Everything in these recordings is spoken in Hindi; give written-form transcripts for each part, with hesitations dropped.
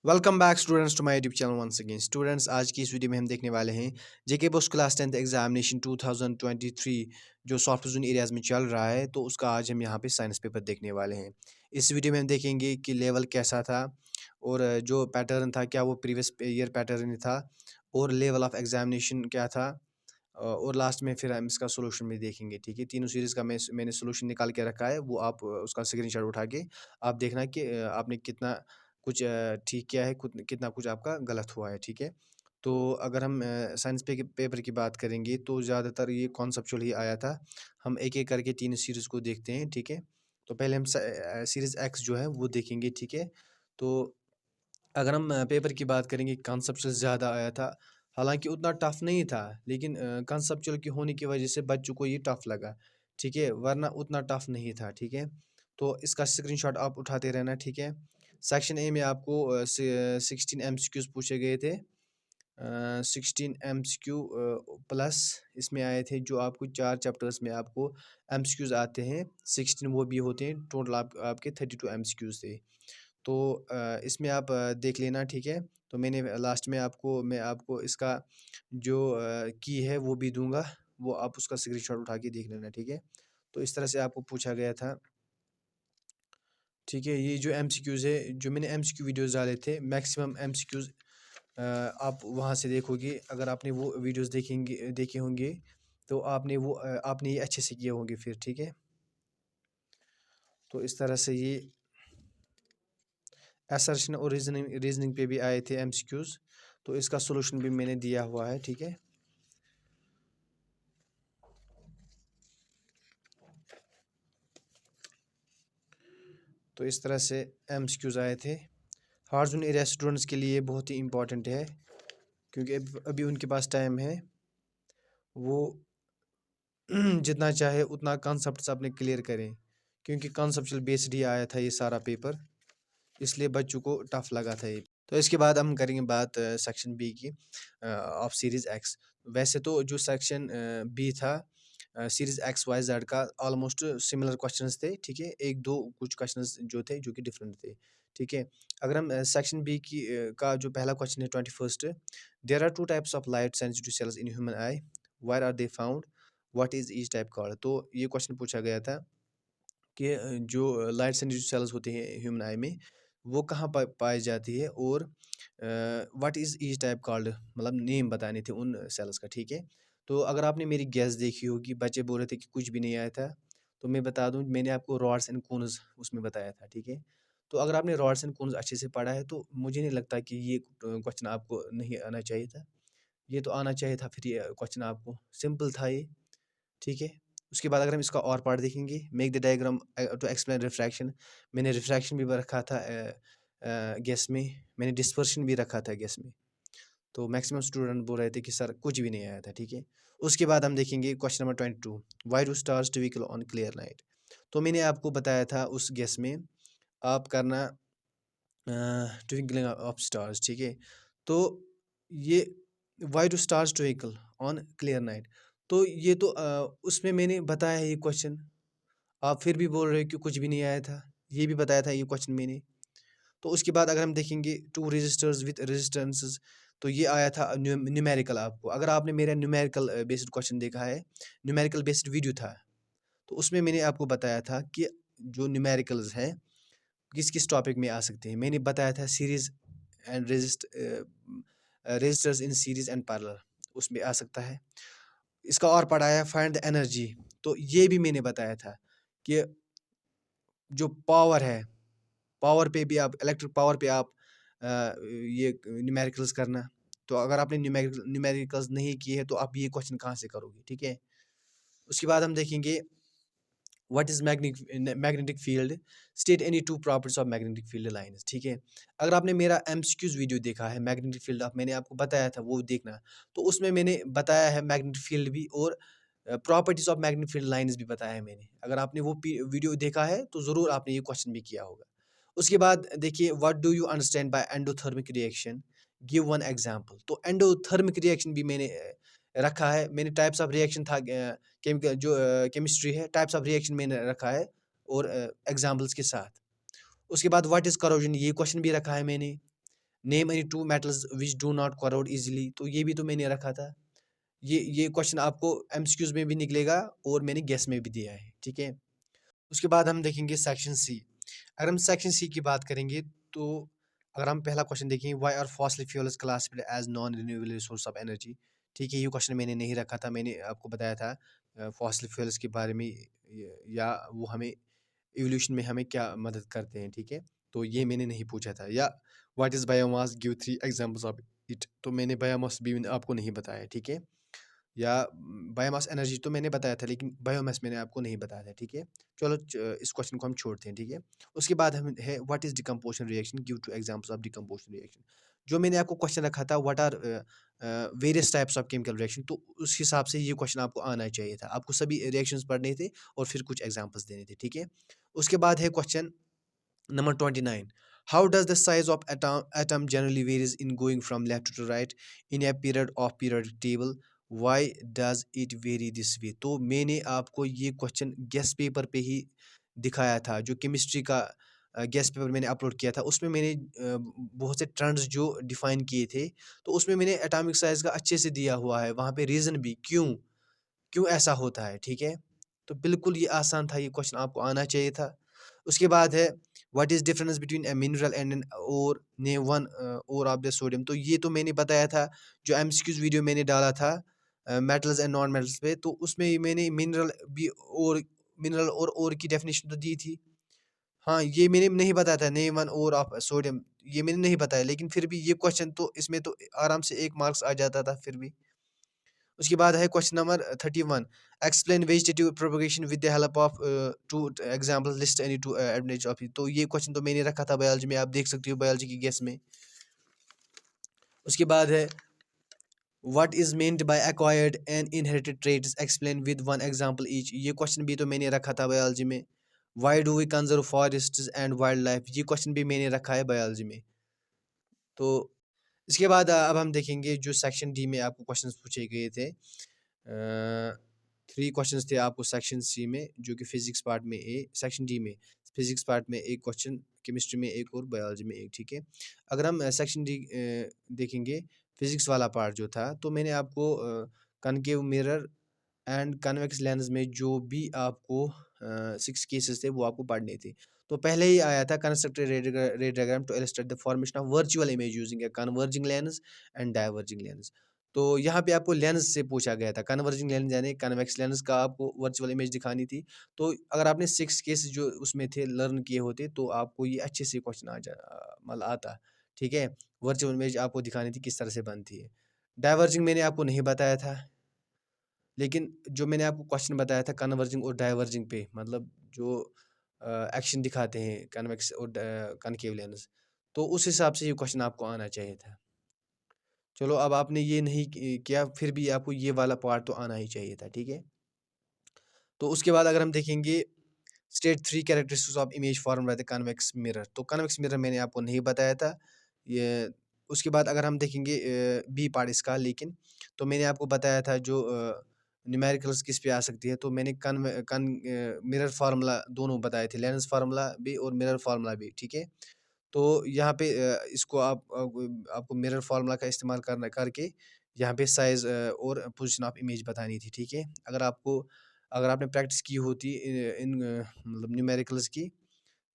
Welcome back students to my YouTube channel once again. Students, आज की इस वीडियो में हम देखने वाले हैं जेके पोस्ट क्लास 10th एग्जामिनेशन 2023 जो सॉफ्ट जोन एरियाज में चल रहा है, तो उसका आज हम यहाँ पे साइंस पेपर देखने वाले हैं। इस वीडियो में हम देखेंगे कि लेवल कैसा था और जो पैटर्न था क्या वो प्रीवियस ईयर पैटर्न था और लेवल ऑफ एग्जामिनेशन क्या था। और लास्ट में फिर हम इसका सोल्यूशन भी देखेंगे। ठीक है, तीनों सीरीज़ का मैंने सोल्यूशन निकाल के रखा है, वो आप उसका स्क्रीनशॉट उठा के आप देखना कि आपने कितना कुछ ठीक किया है, कितना कुछ आपका गलत हुआ है। ठीक है, तो अगर हम साइंस पेपर की बात करेंगे तो ज़्यादातर ये कॉन्सेप्चुअल ही आया था। हम एक एक करके तीन सीरीज़ को देखते हैं। ठीक है, तो पहले हम सीरीज़ एक्स जो है वो देखेंगे। ठीक है, तो अगर हम पेपर की बात करेंगे, कॉन्सेप्चुअल ज़्यादा आया था। हालाँकि उतना टफ़ नहीं था, लेकिन कॉन्सेप्चुअल की होने की वजह से बच्चों को ये टफ़ लगा। ठीक है, वरना उतना टफ़ नहीं था। ठीक है, तो इसका स्क्रीनशॉट आप उठाते रहना। ठीक है, सेक्शन ए में आपको 16 एमसीक्यूज़ पूछे गए थे। 16 एमसीक्यू प्लस इसमें आए थे जो आपको 4 चैप्टर्स में आपको एमसीक्यूज़ आते हैं। 16 वो भी होते हैं, टोटल आपके 32 एमसीक्यूज़ थे। तो इसमें आप देख लेना। ठीक है, तो लास्ट में मैं आपको इसका जो की है वो भी दूंगा, वो आप उसका स्क्रीनशॉट उठा के देख लेना। ठीक है, तो इस तरह से आपको पूछा गया था। ठीक है, ये जो एमसीक्यूज़ है, जो मैंने एमसीक्यू वीडियोस डाले थे, मैक्सिमम एमसीक्यूज़ आप वहाँ से देखोगे। अगर आपने वो वीडियोस देखे होंगे तो आपने ये अच्छे से किए होंगे फिर। ठीक है, तो इस तरह से ये असर्शन और रीजनिंग पे भी आए थे एमसीक्यूज़, तो इसका सॉल्यूशन भी मैंने दिया हुआ है। ठीक है, तो इस तरह से एमसीक्यूज़ आए थे। हार्ड जोन एरिया स्टूडेंट्स के लिए बहुत ही इम्पोर्टेंट है, क्योंकि अभी उनके पास टाइम है। वो जितना चाहे उतना कॉन्सेप्ट्स अपने क्लियर करें, क्योंकि कॉन्सेप्चुअल बेस्ड ही आया था ये सारा पेपर, इसलिए बच्चों को टफ लगा था ये। तो इसके बाद हम करेंगे बात सेक्शन बी की, ऑफ सीरीज़ एक्स। वैसे तो जो सेक्शन बी था सीरीज़ एक्स वाई जेड का, ऑलमोस्ट सिमिलर क्वेश्चंस थे। ठीक है, एक दो कुछ क्वेश्चंस जो थे जो कि डिफरेंट थे। ठीक है, अगर हम सेक्शन बी का जो पहला क्वेश्चन है 21st, there are two types of light sensitive cells in human eye, where are they found, what is each type called. तो ये क्वेश्चन पूछा गया था कि जो लाइट सेंसिटिव सेल्स होते हैं ह्यूमन आई में, वो कहाँ पाई जाती है और what is each type called, मतलब नेम बताने थे उन सेल्स का। ठीक है, तो अगर आपने मेरी गैस देखी होगी, बच्चे बोल रहे थे कि कुछ भी नहीं आया था, तो मैं बता दूं मैंने आपको रॉड्स एंड कोन्स उसमें बताया था। ठीक है, तो अगर आपने रॉड्स एंड कोन्स अच्छे से पढ़ा है तो मुझे नहीं लगता कि ये क्वेश्चन आपको नहीं आना चाहिए था। ये तो आना चाहिए था, फिर ये क्वेश्चन आपको सिंपल था ये। ठीक है, उसके बाद अगर हम इसका और पार्ट देखेंगे, make the diagram to explain refraction. मैंने रिफ्रैक्शन भी रखा था गेस में, मैंने डिस्पर्शन भी रखा था गेस में। तो मैक्सिमम स्टूडेंट बोल रहे थे कि सर कुछ भी नहीं आया था। ठीक है, उसके बाद हम देखेंगे question number 22, why do stars twinkle on clear night. तो मैंने आपको बताया था उस गेस में आप करना ट्विंकलिंग ऑफ स्टार्स। ठीक है, तो ये why do stars twinkle on clear night, तो ये तो उसमें मैंने बताया है ये क्वेश्चन। आप फिर भी बोल रहे हो कि कुछ भी नहीं आया था, ये भी बताया था ये क्वेश्चन मैंने। तो उसके बाद अगर हम देखेंगे टू रजिस्टर्स विद रेजिस्टेंसेस, तो ये आया था न्यूमेरिकल। आपको अगर आपने मेरा न्यूमेरिकल बेस्ड क्वेश्चन देखा है, न्यूमेरिकल बेस्ड वीडियो था, तो उसमें मैंने आपको बताया था कि जो न्यूमेरिकल्स हैं किस किस टॉपिक में आ सकते हैं। मैंने बताया था series and resistors in series and parallel, उसमें आ सकता है। इसका और पढ़ाया फाइंड द एनर्जी, तो ये भी मैंने बताया था कि जो पावर है, पावर पे भी आप इलेक्ट्रिक पावर पे आप ये न्यूमेरिकल्स करना। तो अगर आपने न्यूमेरिकल्स नहीं किए हैं तो आप ये क्वेश्चन कहाँ से करोगे। ठीक है, उसके बाद हम देखेंगे what is magnetic field, state any two properties of magnetic field lines. ठीक है, अगर आपने मेरा एमसीक्यूज वीडियो देखा है मैग्नेटिक फील्ड ऑफ, मैंने आपको बताया था वो देखना। तो उसमें मैंने बताया है मैग्नेटिक फील्ड भी और properties of magnetic field lines भी बताया है मैंने। अगर आपने वो वीडियो देखा है तो ज़रूर आपने ये क्वेश्चन भी किया होगा। उसके बाद देखिए what do you understand by endothermic reaction, give one example. तो एंडोथर्मिक रिएक्शन भी मैंने रखा है। मैंने टाइप्स ऑफ रिएक्शन था केमिकल जो केमिस्ट्री है, टाइप्स ऑफ रिएक्शन मैंने रखा है और एग्जांपल्स के साथ। उसके बाद व्हाट इज करोजन, ये क्वेश्चन भी रखा है मैंने। Name any two metals which do not corrode easily, तो ये भी तो मैंने रखा था। ये क्वेश्चन आपको एमसीक्यूज में भी निकलेगा और मैंने गेस में भी दिया है, ठीक है। उसके बाद हम देखेंगे सेक्शन सी। अगर हम सेक्शन सी की बात करेंगे तो अगर हम पहला क्वेश्चन देखेंगे, why are fossil fuels classified as non renewable resource of energy. ठीक है, ये क्वेश्चन मैंने नहीं रखा था, मैंने आपको बताया था फॉसिल फ्यूल्स के बारे में या वो हमें इवोल्यूशन में हमें क्या मदद करते हैं, ठीक है। तो ये मैंने नहीं पूछा था। या what is biomass, give 3 examples of it, तो मैंने बायोमास भी आपको नहीं बताया, ठीक है। या बायोमास एनर्जी तो मैंने बताया था, लेकिन बायोमास मैंने आपको नहीं बताया था, ठीक है। चलो इस क्वेश्चन को हम छोड़ते हैं, ठीक है। उसके बाद हम है what is decomposition reaction, give 2 examples of decomposition reaction. जो मैंने आपको क्वेश्चन रखा था what are various types of chemical reaction, तो उस हिसाब से ये क्वेश्चन आपको आना चाहिए था। आपको सभी रिएक्शंस पढ़ने थे और फिर कुछ एग्जांपल्स देने थे, ठीक है। उसके बाद है question number 29, how does the size of atom generally varies in going from left to right in a period of periodic table, why does it vary this way। तो मैंने आपको ये क्वेश्चन गेस्ट पेपर पे ही दिखाया था, जो केमिस्ट्री का गेस्ट पेपर मैंने अपलोड किया था, उसमें मैंने बहुत से ट्रेंड्स जो डिफाइन किए थे, तो उसमें मैंने एटॉमिक साइज का अच्छे से दिया हुआ है, वहाँ पे रीज़न भी क्यों क्यों ऐसा होता है, ठीक है। तो बिल्कुल ये आसान था, ये क्वेश्चन आपको आना चाहिए था। उसके बाद है what is difference between a mineral and an ore, name one ore of the sodium, तो ये तो मैंने बताया था, जो एमसीक्यूज वीडियो मैंने डाला था मेटल्स एंड नॉन मेटल्स पे, तो उसमें मैंने मिनरल और ओर की डेफिनेशन तो दी थी। हाँ, ये मैंने नहीं बताया था, name one ore of sodium, ये मैंने नहीं बताया, लेकिन फिर भी ये क्वेश्चन तो इसमें तो आराम से 1 मार्क्स आ जाता था फिर भी। उसके बाद है question number 31, explain vegetative propagation with the help of to examples, list any two advantage of it, तो ये क्वेश्चन तो मैंने रखा था बायोलॉजी में, आप देख सकते हो बायोलॉजी की गेस में। उसके बाद है what is meant by acquired and inherited traits, explain with one example each, ये क्वेश्चन भी तो मैंने रखा था बायोलॉजी में। Why do we conserve forests and wild life, ये क्वेश्चन भी मैंने रखा है बायोलॉजी में। तो इसके बाद अब हम देखेंगे जो सेक्शन डी में आपको क्वेश्चंस पूछे गए थे। 3 क्वेश्चंस थे आपको सेक्शन सी में, जो कि फिजिक्स पार्ट में सेक्शन डी में फिजिक्स पार्ट में 1 क्वेश्चन, केमिस्ट्री में 1 और बायोलॉजी में 1, ठीक है। अगर हम सेक्शन डी देखेंगे, फिजिक्स वाला पार्ट जो था, तो मैंने आपको concave mirror and convex lens में जो भी आपको 6 केसेस थे वो आपको पढ़ने थे। तो पहले ही आया था construct ray diagram to illustrate the formation of virtual image using a converging lens and diverging lens. तो यहाँ पे आपको लेंस से पूछा गया था, कन्वर्जिंग लेंस यानी कन्वेक्स लेंस का आपको वर्चुअल इमेज दिखानी थी। तो अगर आपने 6 केसेस जो उसमें थे लर्न किए होते, तो आपको ये अच्छे से क्वेश्चन मतलब आता, ठीक है। वर्चुअल इमेज आपको दिखानी थी किस तरह से बनती है। डाइवर्जिंग मैंने आपको नहीं बताया था, लेकिन जो मैंने आपको क्वेश्चन बताया था कन्वर्जिंग और डाइवर्जिंग पे, मतलब जो एक्शन दिखाते हैं कन्वेक्स और कनकेव लेंस, तो उस हिसाब से ये क्वेश्चन आपको आना चाहिए था। चलो, अब आपने ये नहीं किया, फिर भी आपको ये वाला पार्ट तो आना ही चाहिए था, ठीक है। तो उसके बाद अगर हम देखेंगे state 3 characteristics of image form by the convex mirror, तो कन्वेक्स मिरर मैंने आपको नहीं बताया था ये। उसके बाद अगर हम देखेंगे बी पार्ट इसका, लेकिन तो मैंने आपको बताया था जो न्यूमेरिकल्स किस पे आ सकती है, तो मैंने मिरर फार्मूला दोनों बताए थे, लेंस फार्मूला भी और मिरर फार्मूला भी, ठीक है। तो यहाँ पे इसको आपको मिरर फार्मूला का इस्तेमाल करना करके यहाँ पे साइज़ और पोजीशन ऑफ इमेज बतानी थी, ठीक है। अगर आपने प्रैक्टिस की होती मतलब न्यूमेरिकल्स की,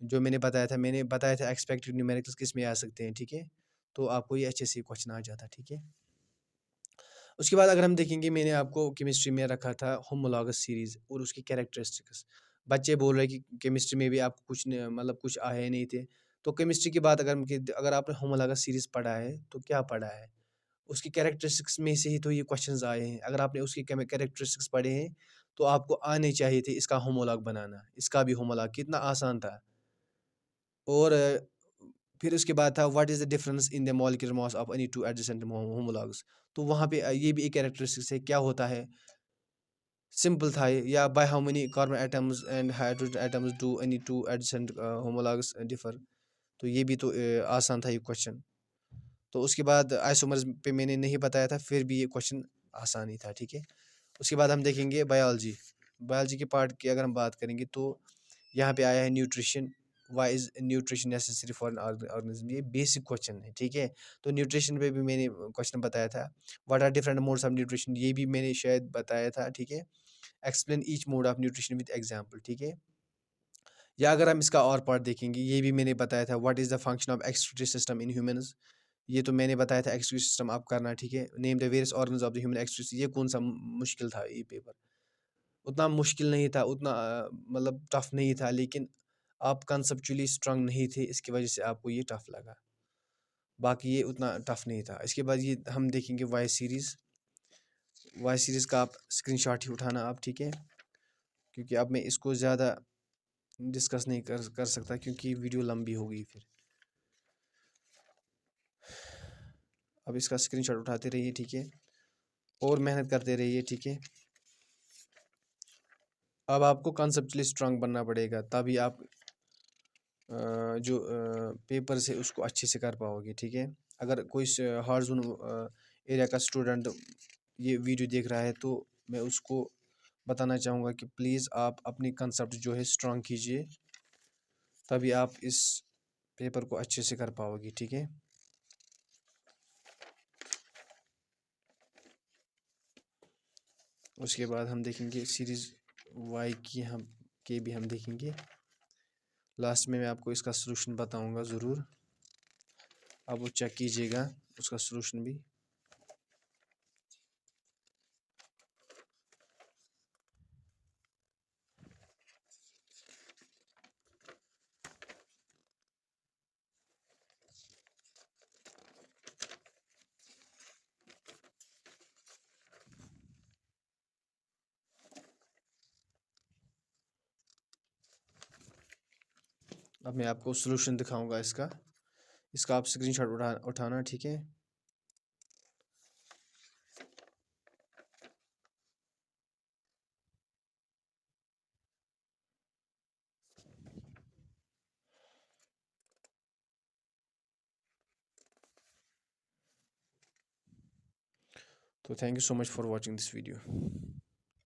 जो मैंने बताया था एक्सपेक्टेड न्यूमेरिकल्स किस में आ सकते हैं, ठीक है। तो आपको ये अच्छे से क्वेश्चन आ जाता, ठीक है। उसके बाद अगर हम देखेंगे, मैंने आपको केमिस्ट्री में रखा था होमोलॉगस सीरीज़ और उसकी कैरेक्टरिस्टिक्स। बच्चे बोल रहे हैं कि केमिस्ट्री में भी आपको कुछ मतलब कुछ आए नहीं थे। तो केमिस्ट्री की बात अगर आपने होमोलॉगस सीरीज़ पढ़ा है, तो क्या पढ़ा है? उसकी कैरेक्टरिस्टिक्स में से ही तो ये क्वेश्चंस आए हैं। अगर आपने उसकी कैरेक्टरिस्टिक्स पढ़े हैं, तो आपको आने चाहिए थे इसका होमोलॉग बनाना। इसका भी होमोलॉग कितना आसान था। और फिर उसके बाद था what is the difference in the molecular mass of any two adjacent homologues, तो वहाँ पे ये भी एक कैरेक्टरिस्टिक्स है, क्या होता है? सिंपल था ये, या by how many carbon atoms and hydrogen atoms do any two adjacent homologues differ, तो ये भी तो आसान था ये क्वेश्चन। तो उसके बाद आइसोमर्स पे मैंने नहीं बताया था, फिर भी ये क्वेश्चन आसान ही था, ठीक है। उसके बाद हम देखेंगे बायोलॉजी। बायोलॉजी के पार्ट की अगर हम बात करेंगे, तो यहाँ पे आया है nutrition why is nutrition necessary for an organism, ये बेसिक क्वेश्चन है, ठीक है। तो न्यूट्रिशन पे भी मैंने क्वेश्चन बताया था। What are different modes of nutrition, ये भी मैंने शायद बताया था, ठीक है। Explain each mode of nutrition with example, ठीक है। या अगर हम इसका और पार्ट देखेंगे, ये भी मैंने बताया था, what is the function of excretory system in humans, ये तो मैंने बताया था। एक्सक्रीटरी सिस्टम आप करना, ठीक है। Name the various organs of the human excretory, ये कौन सा मुश्किल था ये पेपर, उतना मुश्किल नहीं था, उतना मतलब टफ नहीं था, लेकिन आप कंसेप्चुअली स्ट्रांग नहीं थे, इसकी वजह से आपको ये टफ लगा। बाकी ये उतना टफ नहीं था। इसके बाद ये हम देखेंगे वाई सीरीज़ का आप स्क्रीनशॉट ही उठाना आप, ठीक है। क्योंकि अब मैं इसको ज़्यादा डिस्कस नहीं कर सकता, क्योंकि वीडियो लंबी होगी फिर। अब इसका स्क्रीनशॉट उठाते रहिए, ठीक है, और मेहनत करते रहिए, ठीक है। अब आपको कंसेप्चुअली स्ट्रांग बनना पड़ेगा, तभी आप जो पेपर से उसको अच्छे से कर पाओगे, ठीक है। अगर कोई हार्ड जोन एरिया का स्टूडेंट ये वीडियो देख रहा है, तो मैं उसको बताना चाहूँगा कि प्लीज़ आप अपनी कंसेप्ट जो है स्ट्रांग कीजिए, तभी आप इस पेपर को अच्छे से कर पाओगे, ठीक है। उसके बाद हम देखेंगे सीरीज़ वाई के भी हम देखेंगे। लास्ट में मैं आपको इसका सलूशन बताऊंगा ज़रूर, आप वो चेक कीजिएगा उसका सलूशन भी। अब मैं आपको सलूशन दिखाऊंगा इसका आप स्क्रीनशॉट उठाना, ठीक है। तो thank you so much for watching this video.